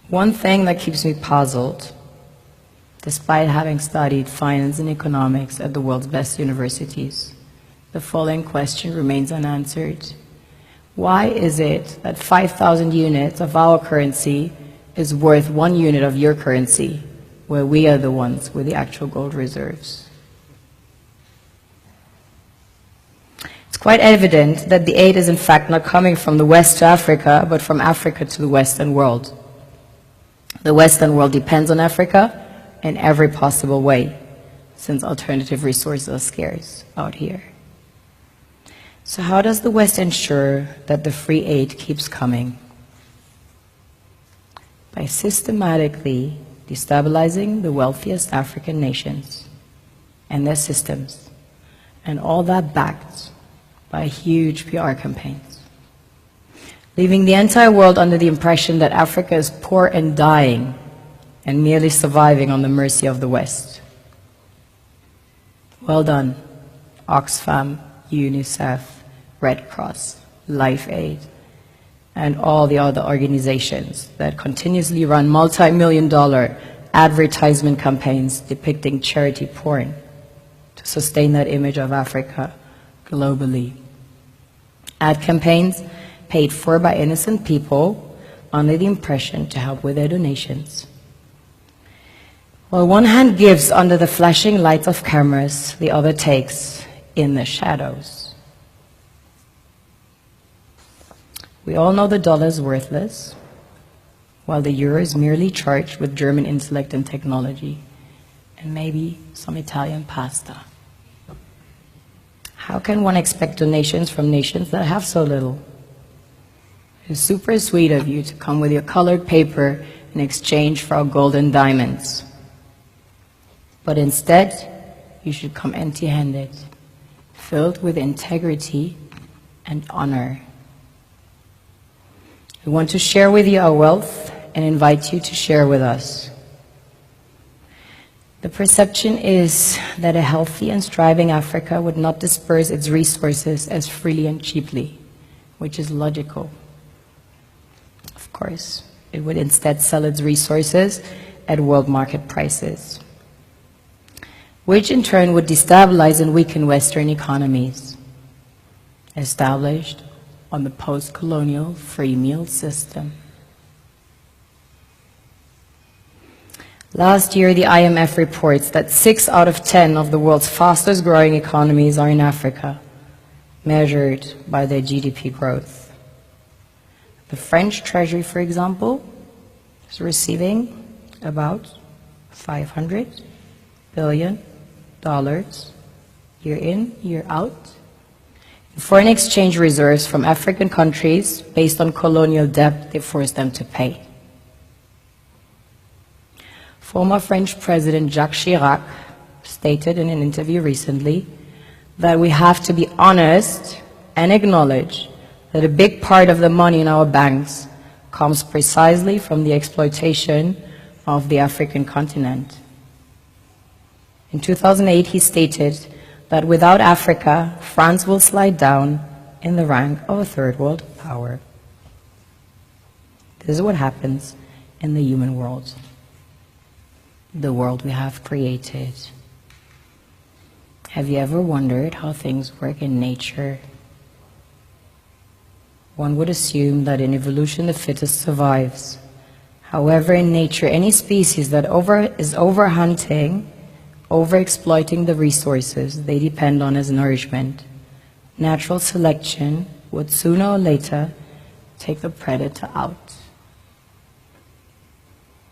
One thing that keeps me puzzled, despite having studied finance and economics at the world's best universities, the following question remains unanswered. Why is it that 5,000 units of our currency is worth 1 unit of your currency, where we are the ones with the actual gold reserves? It's quite evident that the aid is in fact not coming from the West to Africa, but from Africa to the Western world. The Western world depends on Africa in every possible way, since alternative resources are scarce out here. So how does the West ensure that the free aid keeps coming? By systematically destabilizing the wealthiest African nations and their systems, and all that backed by huge PR campaigns, leaving the entire world under the impression that Africa is poor and dying and merely surviving on the mercy of the West. Well done, Oxfam, UNICEF, Red Cross, Life Aid, and all the other organizations that continuously run multi-million-dollar advertisement campaigns depicting charity porn to sustain that image of Africa globally. Ad campaigns paid for by innocent people under the impression to help with their donations. While one hand gives under the flashing lights of cameras, the other takes in the shadows. We all know the dollar is worthless, while the euro is merely charged with German intellect and technology, and maybe some Italian pasta. How can one expect donations from nations that have so little? It's super sweet of you to come with your colored paper in exchange for our gold and diamonds. But instead, you should come empty-handed, filled with integrity and honor. We want to share with you our wealth and invite you to share with us. The perception is that a healthy and striving Africa would not disperse its resources as freely and cheaply, which is logical. Of course, it would instead sell its resources at world market prices, which in turn would destabilize and weaken Western economies, established on the post-colonial free meal system. Last year, the IMF reports that 6 out of 10 of the world's fastest growing economies are in Africa, measured by their GDP growth. The French Treasury, for example, is receiving about $500 billion year in, year out, in foreign exchange reserves from African countries based on colonial debt they forced them to pay. Former French President Jacques Chirac stated in an interview recently that we have to be honest and acknowledge that a big part of the money in our banks comes precisely from the exploitation of the African continent. In 2008, he stated that without Africa, France will slide down in the rank of a third world power. This is what happens in the human world, the world we have created. Have you ever wondered how things work in nature? One would assume that in evolution the fittest survives. However, in nature, any species that is overhunting, overexploiting the resources they depend on as nourishment, natural selection would sooner or later take the predator out,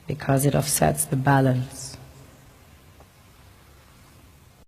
because it offsets the balance.